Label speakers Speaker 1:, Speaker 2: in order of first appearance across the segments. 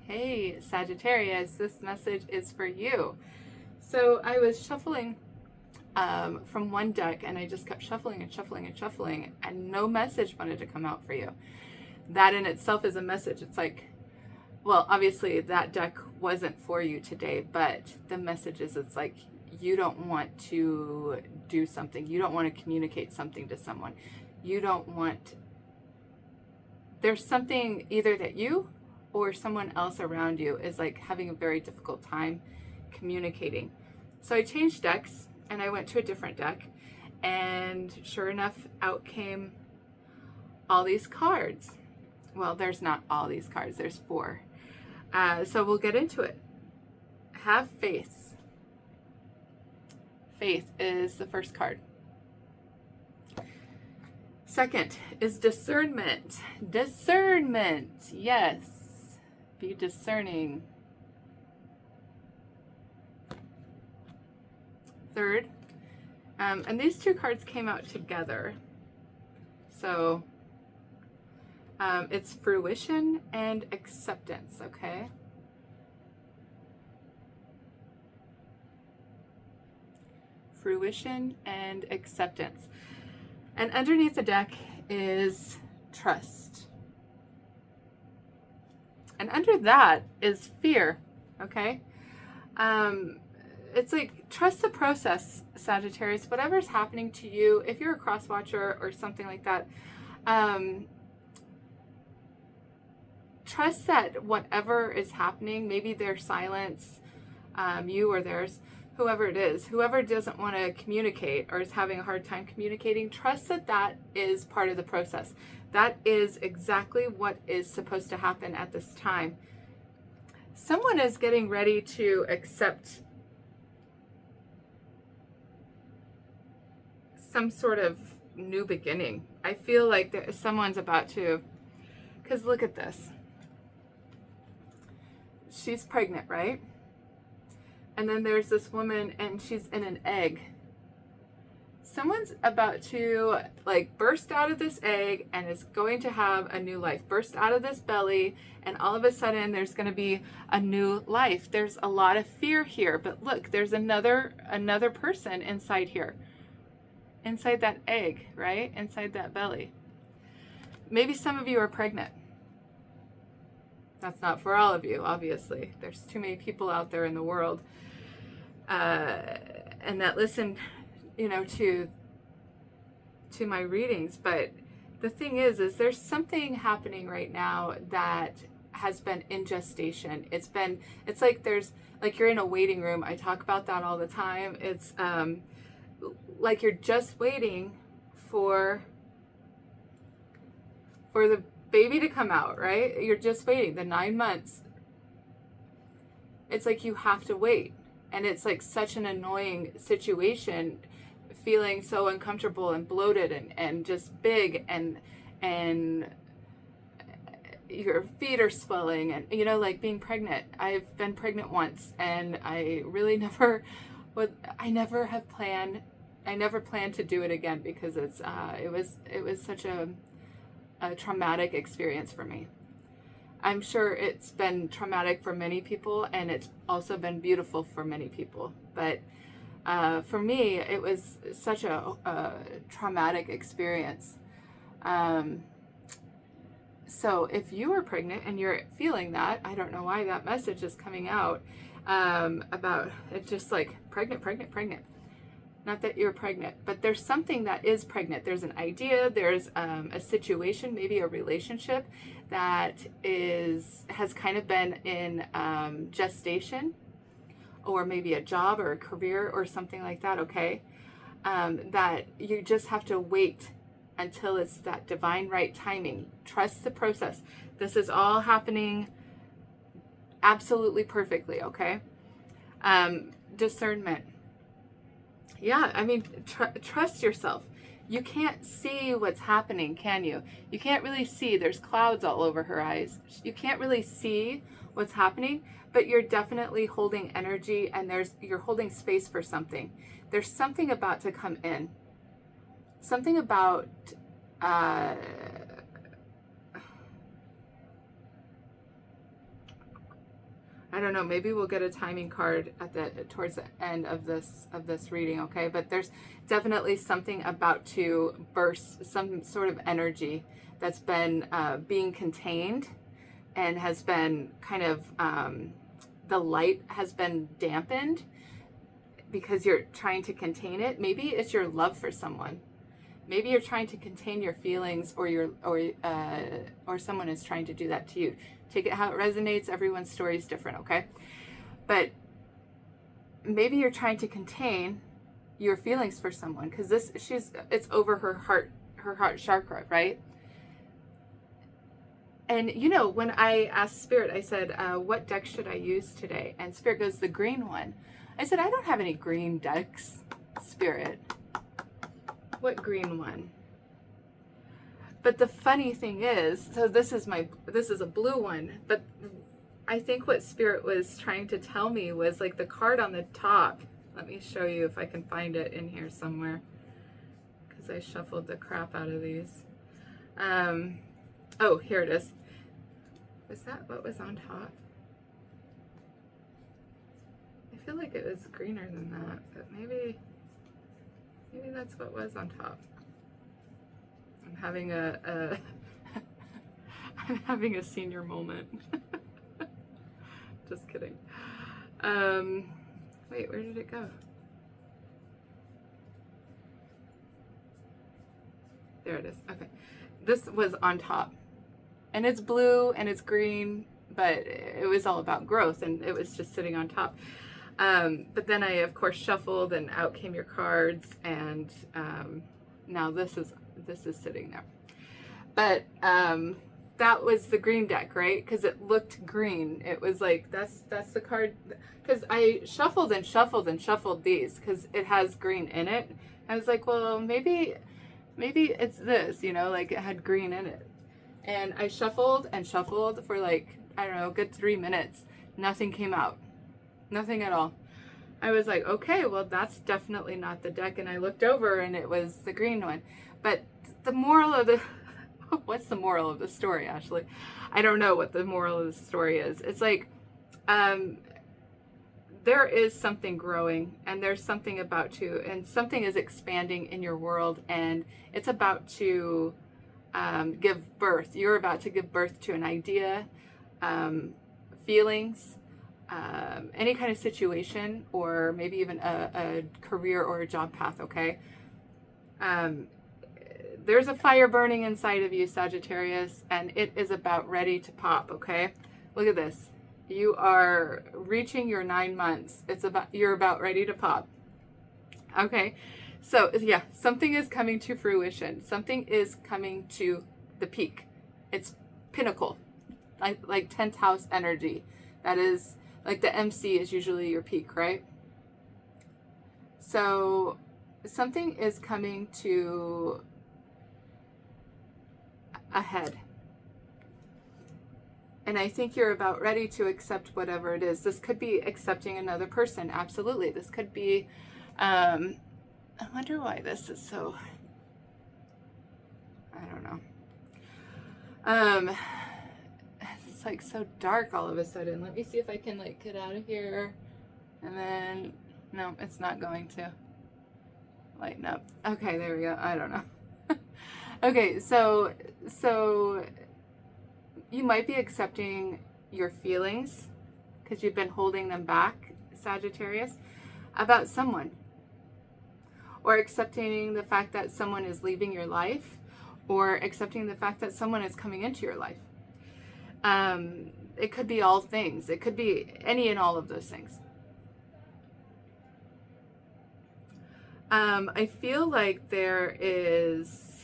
Speaker 1: Hey, Sagittarius, this message is for you. So I was shuffling from one deck and I just kept shuffling and shuffling and shuffling, and no message wanted to come out for you. That in itself is a message. It's like, well, obviously that deck wasn't for you today, but the message is it's like you don't want to do something. You don't want to communicate something to someone. You don't want, there's something either that you or someone else around you is like having a very difficult time communicating. So I changed decks and I went to a different deck, and sure enough, out came all these cards. Well, there's not all these cards, there's 4. So we'll get into it. Have faith. Faith is the first card. Second is discernment. Discernment, yes. Be discerning. Third, and these 2 cards came out together. So it's fruition and acceptance, okay? Fruition and acceptance. And underneath the deck is trust. And under that is fear, okay? It's like, trust the process, Sagittarius. Whatever's happening to you, if you're a cross watcher or something like that, trust that whatever is happening, maybe their silence, you or theirs, whoever it is, whoever doesn't want to communicate or is having a hard time communicating, trust that that is part of the process. That is exactly what is supposed to happen at this time. Someone is getting ready to accept some sort of new beginning. I feel like someone's about to, because look at this. She's pregnant, right? And then there's this woman and she's in an egg. Someone's about to like burst out of this egg and is going to have a new life. Burst out of this belly, and all of a sudden there's going to be a new life. There's a lot of fear here, but look, there's another person inside here. Inside that egg, right? Inside that belly. Maybe some of you are pregnant. That's not for all of you, obviously. There's too many people out there in the world and that listen, to my readings. But the thing is there's something happening right now that has been in gestation. It's like there's, like you're in a waiting room. I talk about that all the time. It's like you're just waiting for the baby to come out, right? You're just waiting the 9 months. It's like you have to wait, and it's like such an annoying situation, feeling so uncomfortable and bloated and just big, and your feet are swelling, and like being pregnant. I've been pregnant once, and I really never planned to do it again, because it was such a traumatic experience for me. I'm sure it's been traumatic for many people, and it's also been beautiful for many people. But for me, it was such a traumatic experience. So if you are pregnant and you're feeling that, I don't know why that message is coming out about it, just like pregnant. Not that you're pregnant, but there's something that is pregnant. There's an idea, there's a situation, maybe a relationship that has kind of been in gestation, or maybe a job or a career or something like that, okay? That you just have to wait until it's that divine right timing. Trust the process. This is all happening absolutely perfectly, okay? Discernment. Yeah, I mean, trust yourself. You can't see what's happening, can you? You can't really see. There's clouds all over her eyes. You can't really see what's happening, but you're definitely holding energy, and you're holding space for something. There's something about to come in. Something about I don't know, maybe we'll get a timing card at the towards the end of this reading, okay? But there's definitely something about to burst, some sort of energy that's been being contained and has been kind of the light has been dampened because you're trying to contain it. Maybe it's your love for someone. Maybe you're trying to contain your feelings, or someone is trying to do that to you. Take it how it resonates. Everyone's story is different, okay? But maybe you're trying to contain your feelings for someone because it's over her heart chakra, right? And you know, when I asked Spirit, I said, what deck should I use today? And Spirit goes, the green one. I said, I don't have any green decks, Spirit. What green one? But the funny thing is, so this is a blue one, but I think what Spirit was trying to tell me was like the card on the top. Let me show you if I can find it in here somewhere, because I shuffled the crap out of these. Oh, here it is. Was that what was on top? I feel like it was greener than that, but maybe that's what was on top. I'm having I'm having a senior moment. Just kidding. Wait, where did it go? There it is. Okay. This was on top. And it's blue and it's green, but it was all about growth and it was just sitting on top. But then I, of course, shuffled and out came your cards, and now this is sitting there. But that was the green deck, right? Because it looked green. It was like, that's the card. Because I shuffled and shuffled and shuffled these because it has green in it. I was like, well, maybe it's this, you know, like it had green in it. And I shuffled and shuffled for like, I don't know, a good 3 minutes. Nothing came out. Nothing at all. I was like, okay, well, that's definitely not the deck. And I looked over and it was the green one. But the moral of the, what's the moral of the story, Ashley? I don't know what the moral of the story is. It's like, there is something growing and there's something about to, and something is expanding in your world, and it's about to give birth. You're about to give birth to an idea, feelings, any kind of situation, or maybe even a career or a job path, okay? There's a fire burning inside of you, Sagittarius, and it is about ready to pop, okay? Look at this. You are reaching your 9 months. You're about ready to pop. Okay? So, yeah, something is coming to fruition. Something is coming to the peak. It's pinnacle. Like 10th house energy. That is, like the MC is usually your peak, right? So, something is coming to a head. And I think you're about ready to accept whatever it is. This could be accepting another person. Absolutely. This could be, I wonder why this is so, I don't know. It's like so dark all of a sudden. Let me see if I can like get out of here. And then, no, it's not going to lighten up. Okay, there we go. I don't know. Okay, so you might be accepting your feelings because you've been holding them back, Sagittarius, about someone. Or accepting the fact that someone is leaving your life, or accepting the fact that someone is coming into your life. It could be all things. It could be any and all of those things. I feel like there's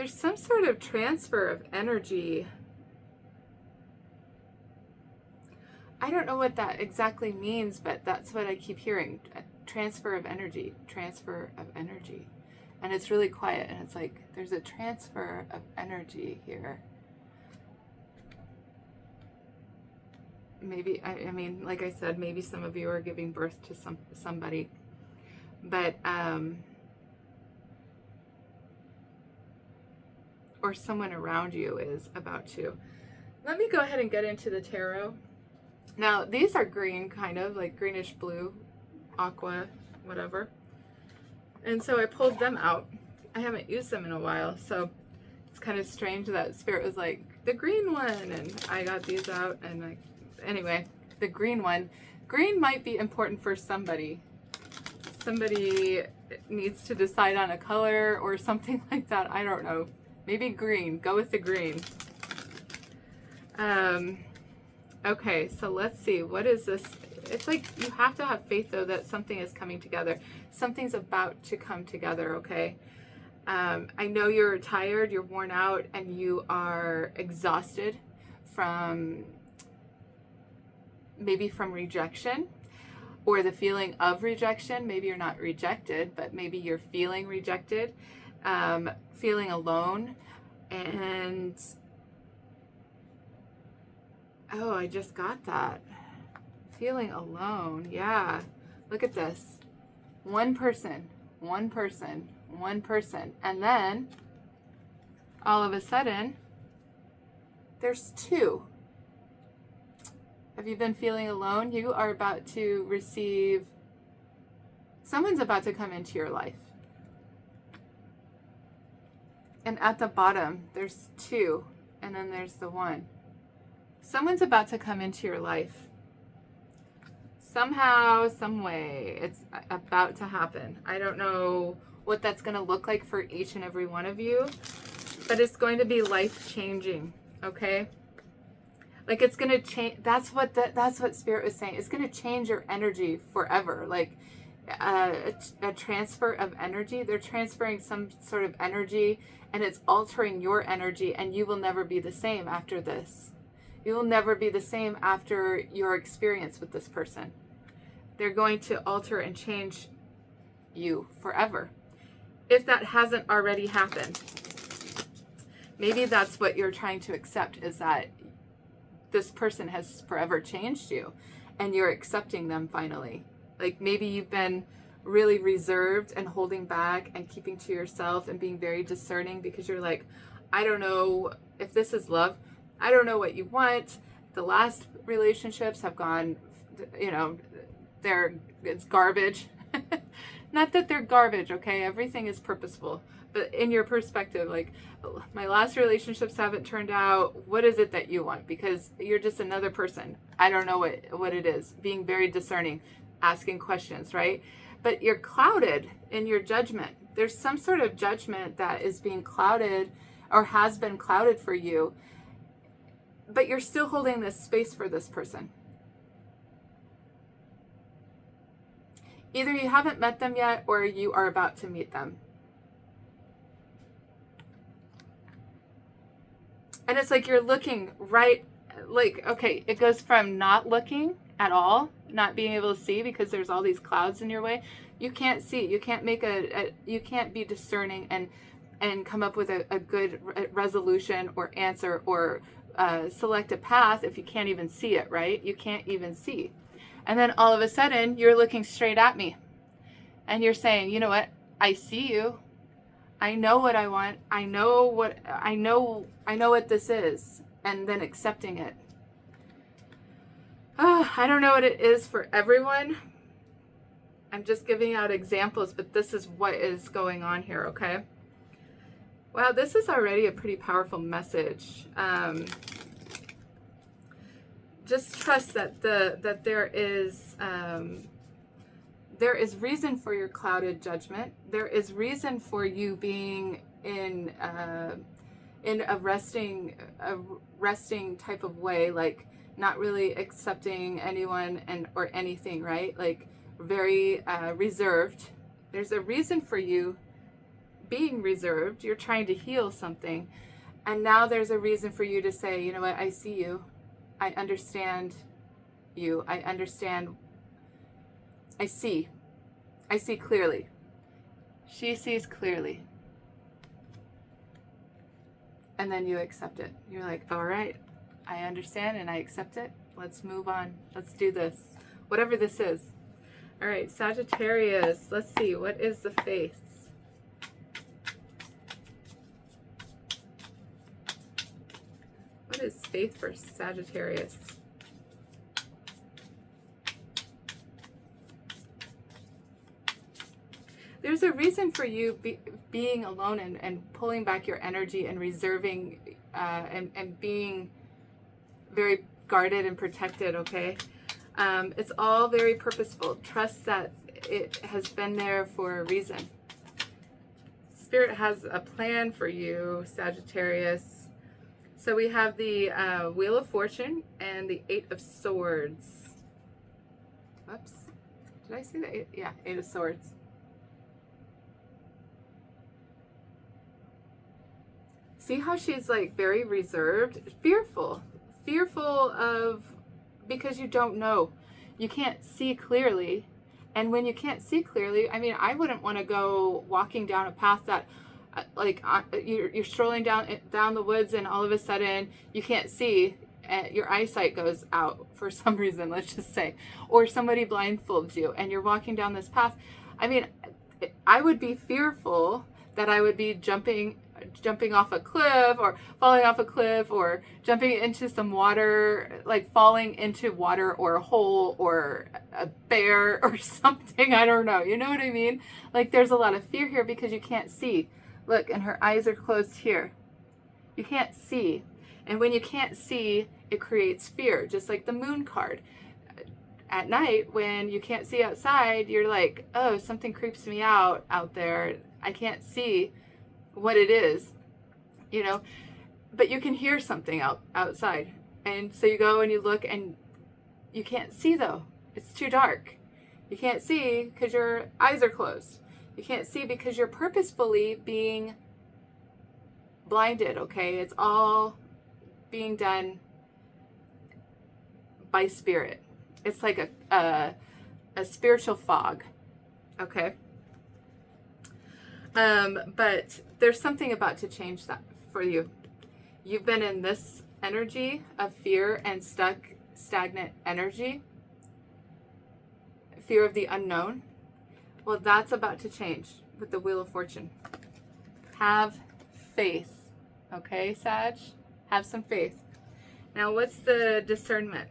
Speaker 1: some sort of transfer of energy. I don't know what that exactly means, but that's what I keep hearing. Transfer of energy, transfer of energy. And it's really quiet, and it's like there's a transfer of energy here. Maybe, I mean, like I said, maybe some of you are giving birth to somebody. But, or someone around you is about to. Let me go ahead and get into the tarot. Now, these are green, kind of like greenish blue, aqua, whatever. And so I pulled them out. I haven't used them in a while, so it's kind of strange that Spirit was like, the green one, and I got these out, and anyway, the green one. Green might be important for somebody. Somebody needs to decide on a color or something like that. I don't know. Maybe green. Go with the green. Okay, so let's see. What is this? It's like you have to have faith, though, that something is coming together. Something's about to come together, okay? I know you're tired, you're worn out, and you are exhausted from maybe from rejection or the feeling of rejection. Maybe you're not rejected, but maybe you're feeling rejected, feeling alone, and oh, I just got that. Feeling alone. Yeah. Look at this. One person, one person, one person. And then all of a sudden, there's two. Have you been feeling alone? You are about to receive, someone's about to come into your life. And at the bottom, there's two, and then there's the one. Someone's about to come into your life. Somehow, some way, it's about to happen. I don't know what that's going to look like for each and every one of you, but it's going to be life-changing, okay? Like, it's going to change. That's what Spirit was saying. It's going to change your energy forever. Like a transfer of energy. They're transferring some sort of energy, and it's altering your energy, and you will never be the same after this. You will never be the same after your experience with this person. They're going to alter and change you forever. If that hasn't already happened, maybe that's what you're trying to accept, is that this person has forever changed you and you're accepting them finally. Like maybe you've been really reserved and holding back and keeping to yourself and being very discerning because you're like, I don't know if this is love. I don't know what you want. The last relationships have gone, it's garbage. Not that they're garbage, okay? Everything is purposeful. But in your perspective, like, my last relationships haven't turned out. What is it that you want? Because you're just another person. I don't know what it is. Being very discerning, asking questions, right? But you're clouded in your judgment. There's some sort of judgment that is being clouded or has been clouded for you. But you're still holding this space for this person. Either you haven't met them yet or you are about to meet them. And it's like you're looking right, like, okay, it goes from not looking at all, not being able to see because there's all these clouds in your way. You can't see. You can't make you can't be discerning and come up with a good resolution or answer or select a path if you can't even see it, right? You can't even see. And then all of a sudden, you're looking straight at me. And you're saying, you know what? I see you. I know what I want. I know what this is. And then accepting it. I don't know what it is for everyone. I'm just giving out examples, but this is what is going on here, okay? Wow, this is already a pretty powerful message. Just trust that there is reason for your clouded judgment. There is reason for you being in a resting type of way, like not really accepting anyone or anything, right? Like very reserved. There's a reason for you being reserved. You're trying to heal something, and now there's a reason for you to say, you know what? I see you. I understand you. I understand. I see clearly. She sees clearly. And then you accept it. You're like, all right, I understand and I accept it. Let's move on. Let's do this. Whatever this is. All right, Sagittarius. Let's see. What is the face? What is faith for Sagittarius? There's a reason for you being alone and pulling back your energy and reserving and being very guarded and protected, okay? It's all very purposeful. Trust that it has been there for a reason. Spirit has a plan for you, Sagittarius. So we have the Wheel of Fortune and the Eight of Swords. Whoops. Did I see the eight? Yeah, Eight of Swords. See how she's like very reserved, fearful of, because you don't know, you can't see clearly. And when you can't see clearly, I mean, I wouldn't want to go walking down a path that you're strolling down the woods and all of a sudden you can't see, your eyesight goes out for some reason, let's just say, or somebody blindfolds you and you're walking down this path. I mean, I would be fearful that I would be jumping off a cliff or falling off a cliff or jumping into some water, like falling into water or a hole or a bear or something. I don't know. You know what I mean? Like there's a lot of fear here because you can't see. Look, and her eyes are closed here. You can't see. And when you can't see, it creates fear, just like the Moon card. At night, when you can't see outside, you're like, oh, something creeps me out there. I can't see what it is, you know, but you can hear something outside. And so you go and you look and you can't see though. It's too dark. You can't see because your eyes are closed. You can't see because you're purposefully being blinded, okay? It's all being done by spirit. It's like a spiritual fog, okay? But there's something about to change that for you. You've been in this energy of fear and stagnant energy, fear of the unknown. Well, that's about to change with the Wheel of Fortune. Have faith, okay, Sag? Have some faith. Now, what's the discernment?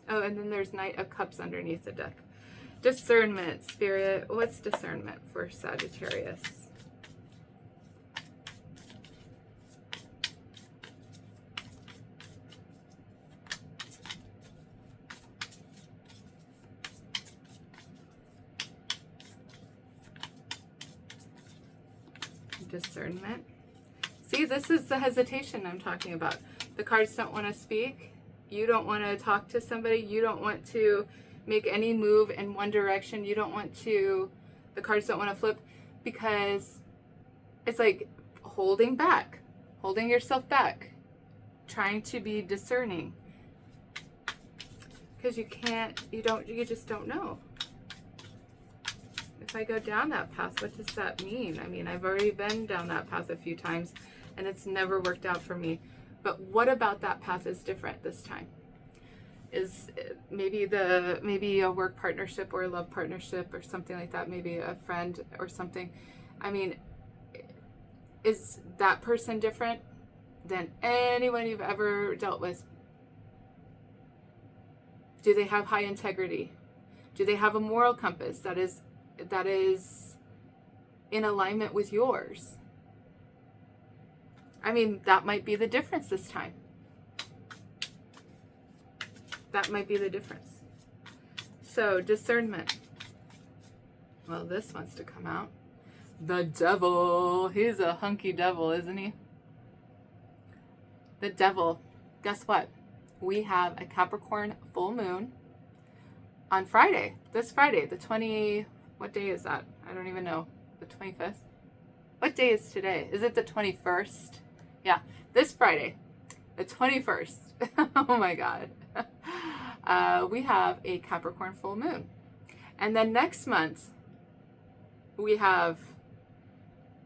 Speaker 1: Oh, and then there's Knight of Cups underneath the deck. Discernment, Spirit. What's discernment for Sagittarius? Discernment. See, this is the hesitation I'm talking about. The cards don't want to speak. You don't want to talk to somebody. You don't want to make any move in one direction. You don't want to, the cards don't want to flip because it's like holding back, holding yourself back, trying to be discerning. Because you just don't know. If I go down that path, what does that mean? I mean, I've already been down that path a few times and it's never worked out for me. But what about that path is different this time? Is maybe a work partnership or a love partnership or something like that, maybe a friend or something. I mean, is that person different than anyone you've ever dealt with? Do they have high integrity? Do they have a moral compass that is in alignment with yours? I mean, that might be the difference this time. That might be the difference. So, discernment. Well, this wants to come out. The devil. He's a hunky devil, isn't he? The devil. Guess what? We have a Capricorn full moon on Friday. This Friday, the 20... What day is that? I don't even know. The 25th? What day is today? Is it the 21st? Yeah, this Friday, the 21st. Oh my God. We have a Capricorn full moon. And then next month, we have,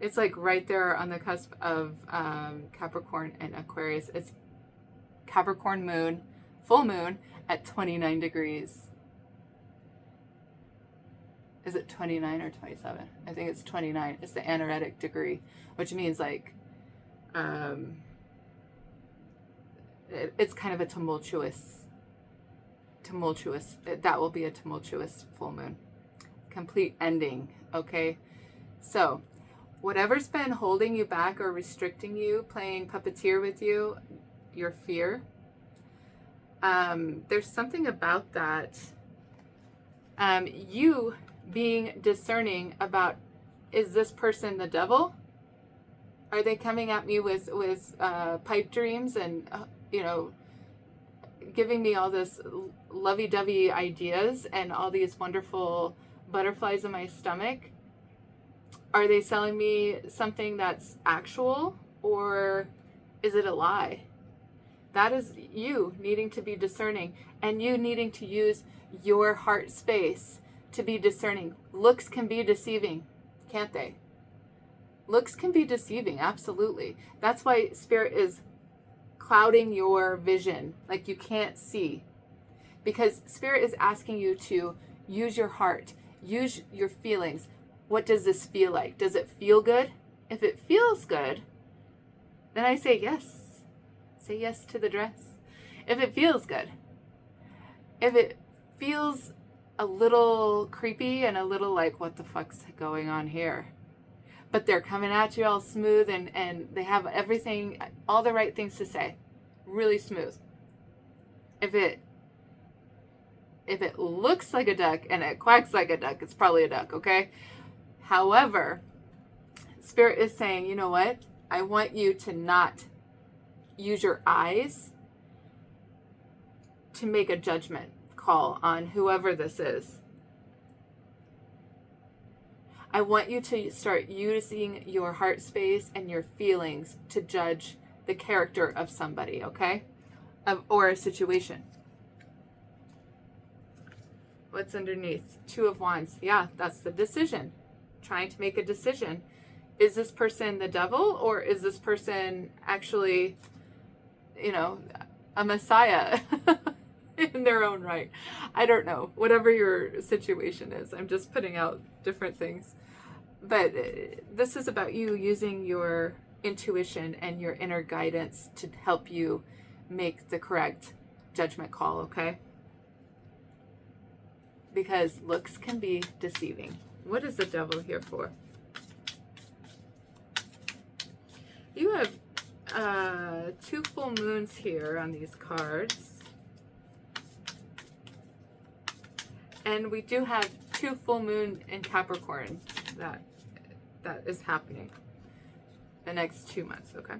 Speaker 1: it's like right there on the cusp of Capricorn and Aquarius. It's Capricorn moon, full moon at 29 degrees. Is it 29 or 27? I think it's 29. It's the anaretic degree, which means like it's kind of a tumultuous, that will be a tumultuous full moon. Complete ending, okay? So, whatever's been holding you back or restricting you, playing puppeteer with you, your fear, there's something about that. You being discerning about, is this person the devil? Are they coming at me with pipe dreams and, giving me all this lovey-dovey ideas and all these wonderful butterflies in my stomach? Are they selling me something that's actual, or is it a lie? That is you needing to be discerning, and you needing to use your heart space to be discerning. Looks can be deceiving, can't they? Looks can be deceiving, absolutely. That's why Spirit is clouding your vision, like you can't see. Because Spirit is asking you to use your heart, use your feelings. What does this feel like? Does it feel good? If it feels good, then I say yes. Say yes to the dress. If it feels good. If it feels a little creepy and a little like, what the fuck's going on here? But they're coming at you all smooth, and they have everything, all the right things to say. Really smooth. If it looks like a duck and it quacks like a duck, it's probably a duck, okay? However, Spirit is saying, you know what? I want you to not use your eyes to make a judgment call on whoever this is. I want you to start using your heart space and your feelings to judge the character of somebody, okay? Or a situation. What's underneath? Two of Wands. Yeah, that's the decision. Trying to make a decision. Is this person the devil, or is this person actually, a messiah in their own right? I don't know. Whatever your situation is. I'm just putting out different things. But this is about you using your intuition and your inner guidance to help you make the correct judgment call, okay? Because looks can be deceiving. What is the devil here for? You have 2 full moons here on these cards. And we do have 2 full moon in Capricorn that is happening the next 2 months, okay?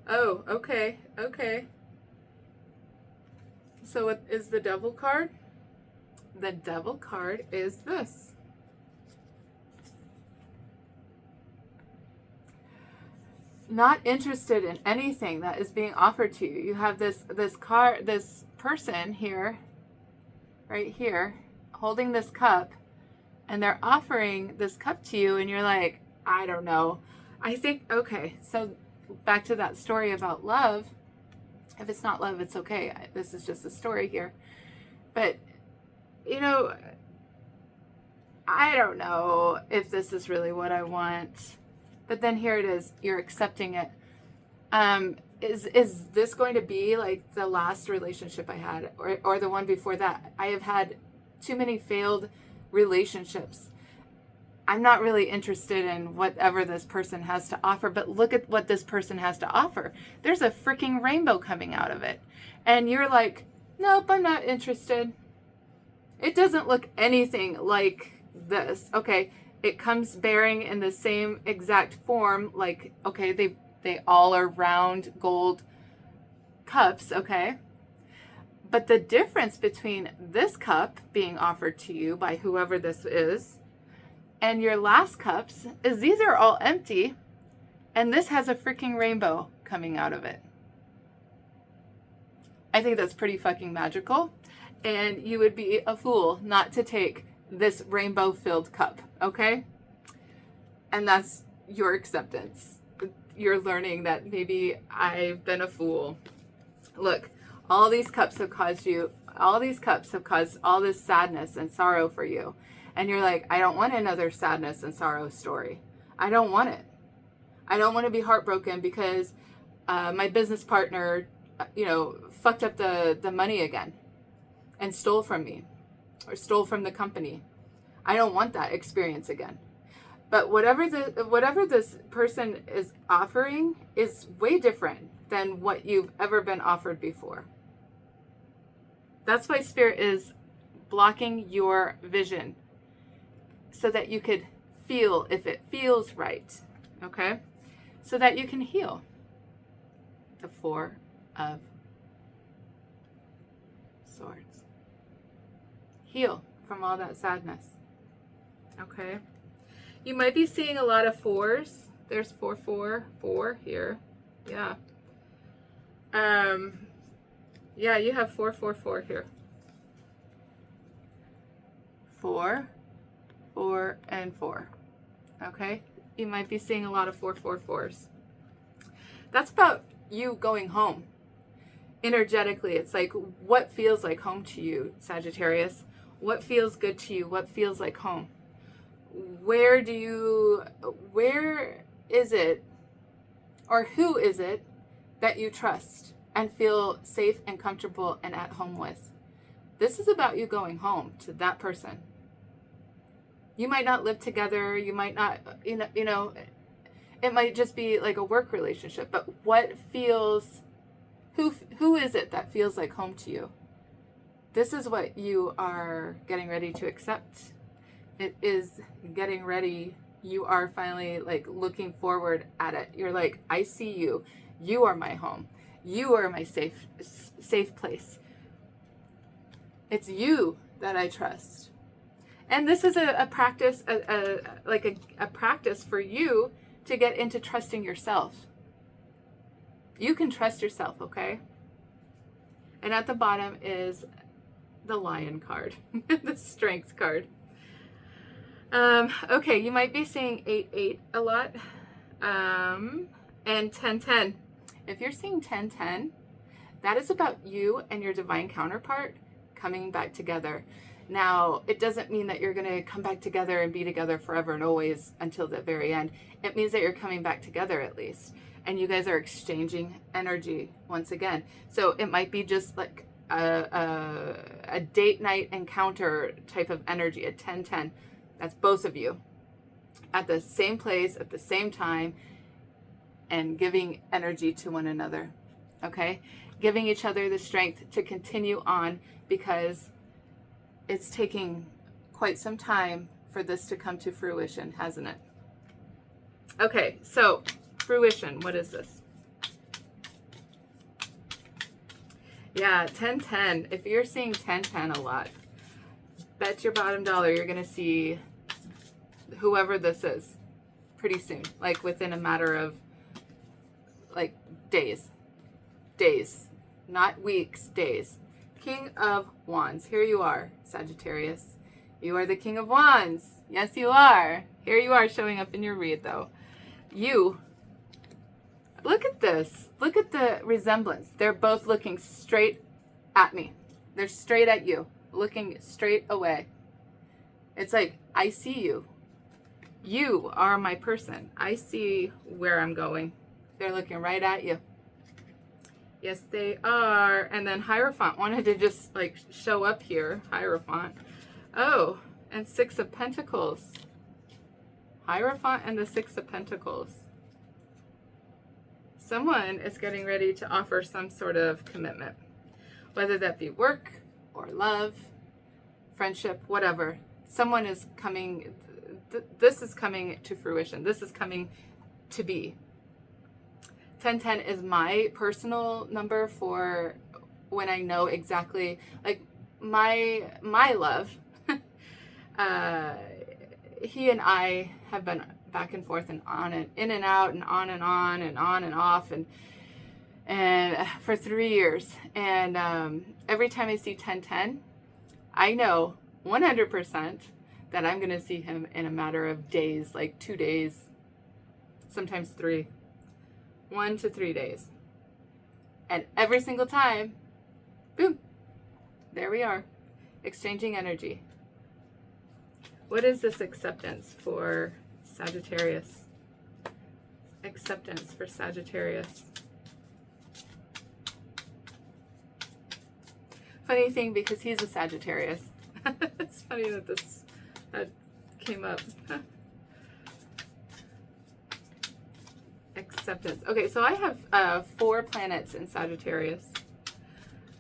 Speaker 1: Oh, okay. So what is the devil card? The devil card is this. Not interested in anything that is being offered to you. You have this person here, right here, holding this cup, and they're offering this cup to you, and you're like, I don't know. I think, okay, so back to that story about love. If it's not love, it's okay. This is just a story here. But, I don't know if this is really what I want. But then here it is. You're accepting it. Is this going to be like the last relationship I had, or the one before that? I have had too many failed relationships. I'm not really interested in whatever this person has to offer, but look at what this person has to offer. There's a freaking rainbow coming out of it. And you're like, nope, I'm not interested. It doesn't look anything like this. Okay, it comes bearing in the same exact form, like, okay, they all are round gold cups, okay? But the difference between this cup being offered to you by whoever this is and your last cups is these are all empty, and this has a freaking rainbow coming out of it. I think that's pretty fucking magical, and you would be a fool not to take this rainbow-filled cup, okay? And that's your acceptance. You're learning that maybe I've been a fool. Look, all these cups have caused all this sadness and sorrow for you. And you're like, I don't want another sadness and sorrow story. I don't want it. I don't want to be heartbroken because my business partner fucked up the money again and stole from me or stole from the company. I don't want that experience again. But whatever this person is offering is way different than what you've ever been offered before. That's why Spirit is blocking your vision so that you could feel if it feels right, okay? So that you can heal. The Four of Swords. Heal from all that sadness, okay? You might be seeing a lot of fours. There's 4, 4, 4 here. Yeah. Yeah, you have 4, 4, 4 here. 4, 4, and 4. Okay? You might be seeing a lot of 4, 4, 4s. That's about you going home. Energetically, it's like, what feels like home to you, Sagittarius? What feels good to you? What feels like home? Where is it, or who is it that you trust and feel safe and comfortable and at home with? This is about you going home to that person. You might not live together. You might not, it might just be like a work relationship, but what feels, who is it that feels like home to you? This is what you are getting ready to accept. It is getting ready. You are finally like looking forward at it. You're like, I see you. You are my home. You are my safe place. It's you that I trust. And this is a practice, a practice for you to get into trusting yourself. You can trust yourself, okay? And at the bottom is the Lion card, the Strength card. Okay, you might be seeing 8, 8 a lot, and 10, 10. If you're seeing 10, 10, that is about you and your divine counterpart coming back together. Now, it doesn't mean that you're going to come back together and be together forever and always until the very end. It means that you're coming back together at least, and you guys are exchanging energy once again. So it might be just like a date night encounter type of energy, a 10, 10. That's both of you at the same place, at the same time, and giving energy to one another, okay? Giving each other the strength to continue on, because it's taking quite some time for this to come to fruition, hasn't it? Okay, so fruition, what is this? Yeah, 10, 10. If you're seeing 10, 10 a lot, bet your bottom dollar you're going to see whoever this is pretty soon, like within a matter of like days, not weeks, days. King of Wands. Here you are, Sagittarius. You are the King of Wands. Yes, you are. Here you are showing up in your read, though. You, look at this. Look at the resemblance. They're both looking straight at me. They're straight at you, looking straight away. It's like, I see you. You are my person. I see where I'm going. They're looking right at you. Yes, they are. And then Hierophant wanted to just like show up here. Hierophant. Oh, and 6 of Pentacles. Hierophant and the 6 of Pentacles. Someone is getting ready to offer some sort of commitment, whether that be work or love, friendship, whatever. Someone is coming, this is coming to fruition. This is coming to be. 1010 is my personal number for when I know exactly, like my love. He and I have been back and forth and on and in and out and on and on and on and off and for 3 years. And every time I see 1010, I know 100% that I'm going to see him in a matter of days, like 2 days, sometimes 3. 1 to 3 days. And every single time, boom, there we are, exchanging energy. What is this acceptance for Sagittarius? Acceptance for Sagittarius. funny thing because he's a Sagittarius. It's funny that this came up. Acceptance. Okay, so I have 4 planets in Sagittarius.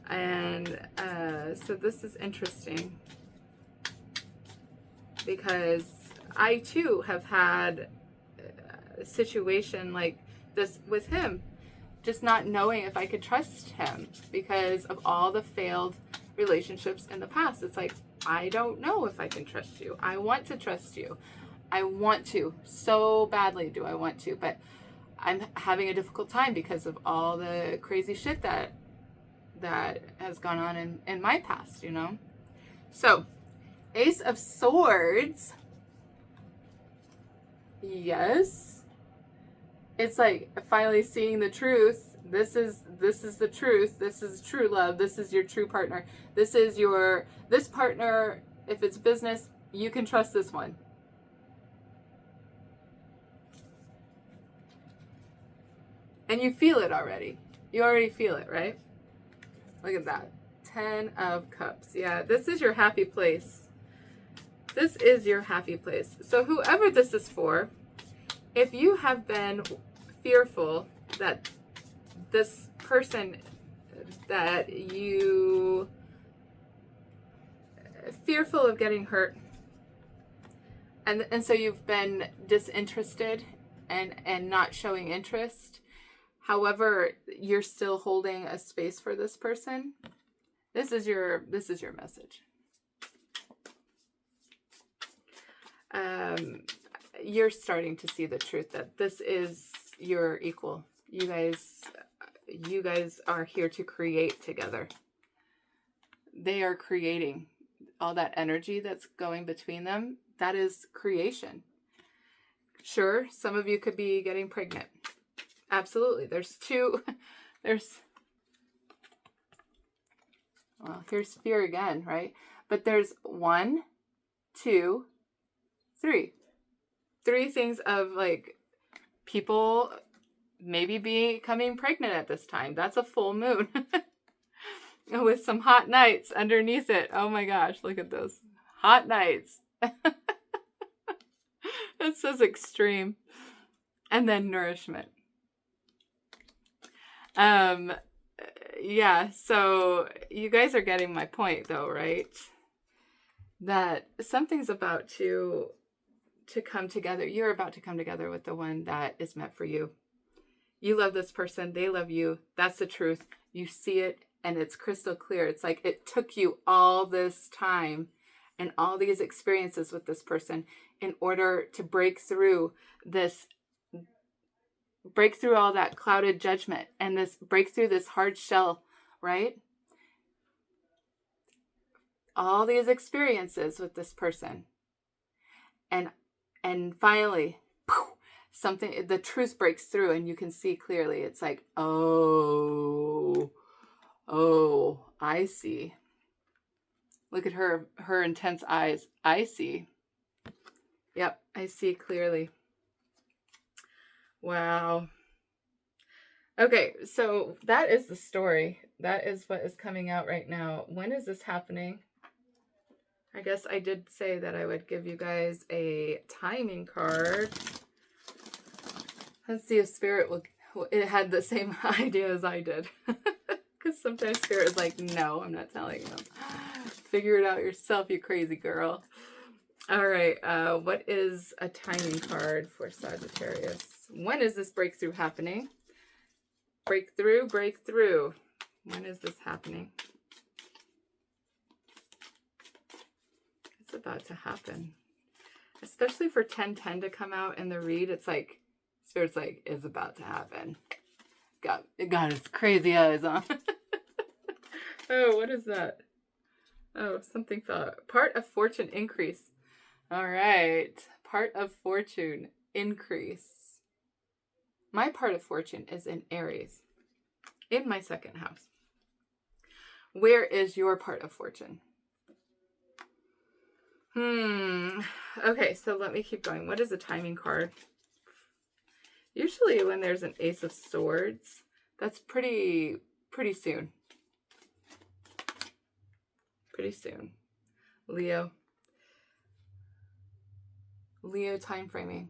Speaker 1: And so this is interesting because I too have had a situation like this with him, just not knowing if I could trust him because of all the failed relationships in the past. It's like, I don't know if I can trust you. I want to trust you. I want to so badly do I want to, but I'm having a difficult time because of all the crazy shit that has gone on in my past, you know? So, Ace of Swords. Yes. It's like finally seeing the truth. This is the truth. This is true love. This is your true partner. This partner, if it's business, you can trust this one. And you feel it already. You already feel it, right? Look at that. 10 of Cups. Yeah, this is your happy place. This is your happy place. So whoever this is for, if you have been fearful that this person that you fearful of getting hurt, and so you've been disinterested and not showing interest, however you're still holding a space for this person, this is your message. You're starting to see the truth that this is your equal. You guys are here to create together. They are creating. All that energy that's going between them, that is creation. Sure, some of you could be getting pregnant. Absolutely. Well, here's fear again, right? But there's 1, 2, 3. 3 things of like people maybe becoming pregnant at this time. That's a full moon. With some hot nights underneath it. Oh my gosh, look at those. Hot nights. It says extreme. And then nourishment. Yeah, so you guys are getting my point though, right? That something's about to come together. You're about to come together with the one that is meant for you. You love this person. They love you. That's the truth. You see it and it's crystal clear. It's like it took you all this time and all these experiences with this person in order to break through all that clouded judgment and break through this hard shell, right? All these experiences with this person. And finally, the truth breaks through and you can see clearly. It's like, oh, I see. Look at her intense eyes. I see. Yep, I see clearly. Wow. Okay, so that is the story. That is what is coming out right now. When is this happening? I guess I did say that I would give you guys a timing card. Let's see if Spirit it had the same idea as I did. Because sometimes Spirit is like, no, I'm not telling you. Figure it out yourself, you crazy girl. All right, what is a timing card for Sagittarius? When is this breakthrough happening? Breakthrough. When is this happening? It's about to happen. Especially for 1010 to come out in the read, it's like, Spirit's like, it's about to happen. It got its crazy eyes on. Oh, what is that? Oh, something fell out. Part of fortune increase. All right. Part of fortune increase. My part of fortune is in Aries, in my 2nd house. Where is your part of fortune? Okay, so let me keep going. What is a timing card? Usually when there's an Ace of Swords, that's pretty soon. Pretty soon. Leo time frame.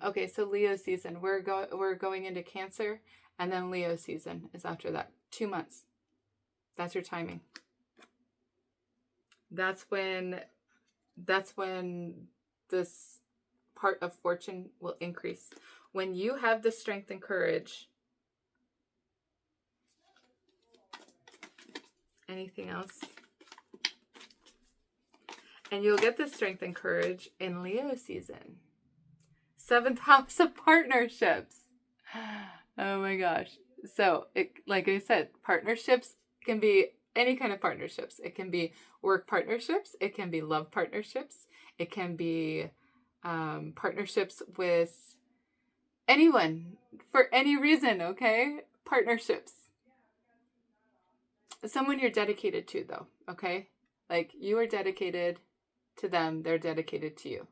Speaker 1: Okay, so Leo season. We're going into Cancer, and then Leo season is after that. 2 months. That's your timing. That's when this part of fortune will increase. When you have the strength and courage. Anything else? And you'll get the strength and courage in Leo season. 7th house of partnerships. Oh my gosh. So, like I said, partnerships can be any kind of partnerships. It can be work partnerships. It can be love partnerships. It can be partnerships with anyone for any reason, okay? Partnerships. Someone you're dedicated to, though, okay? Like, you are dedicated to them. They're dedicated to you.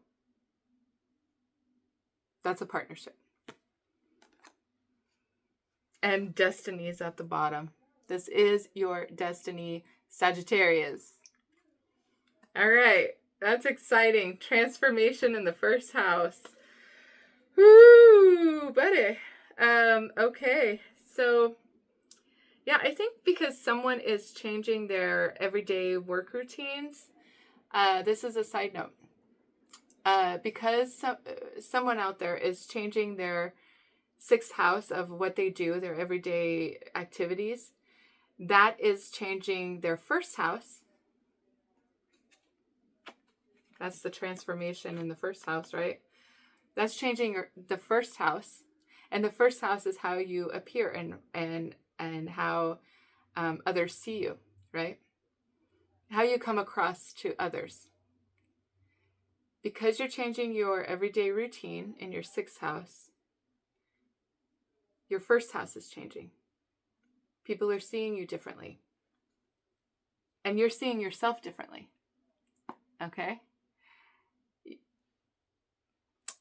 Speaker 1: That's a partnership. And destiny is at the bottom. This is your destiny, Sagittarius. All right. That's exciting. Transformation in the 1st house. Woo, buddy. Okay. So, yeah, I think because someone is changing their everyday work routines, this is a side note. Because someone out there is changing their 6th house of what they do, their everyday activities, that is changing their 1st house. That's the transformation in the 1st house, right? That's changing the 1st house. And the 1st house is how you appear and how others see you, right? How you come across to others. Because you're changing your everyday routine in your 6th house, your 1st house is changing. People are seeing you differently. And you're seeing yourself differently. Okay?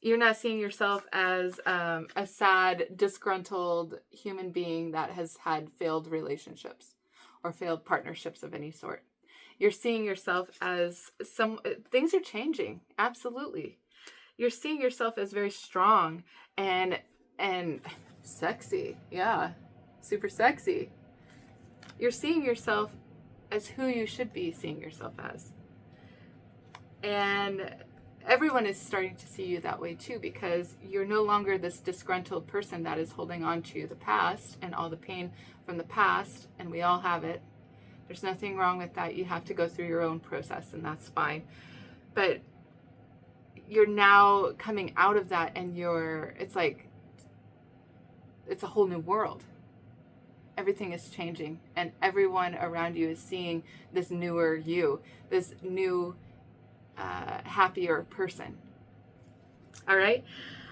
Speaker 1: You're not seeing yourself as a sad, disgruntled human being that has had failed relationships or failed partnerships of any sort. You're seeing yourself as things are changing. Absolutely. You're seeing yourself as very strong and sexy. Yeah. Super sexy. You're seeing yourself as who you should be seeing yourself as. And everyone is starting to see you that way too, because you're no longer this disgruntled person that is holding on to the past and all the pain from the past, and we all have it. There's nothing wrong with that. You have to go through your own process, and that's fine. But you're now coming out of that, and it's a whole new world. Everything is changing, and everyone around you is seeing this newer you, this new, happier person. All right.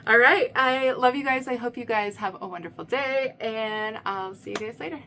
Speaker 1: I love you guys. I hope you guys have a wonderful day, and I'll see you guys later.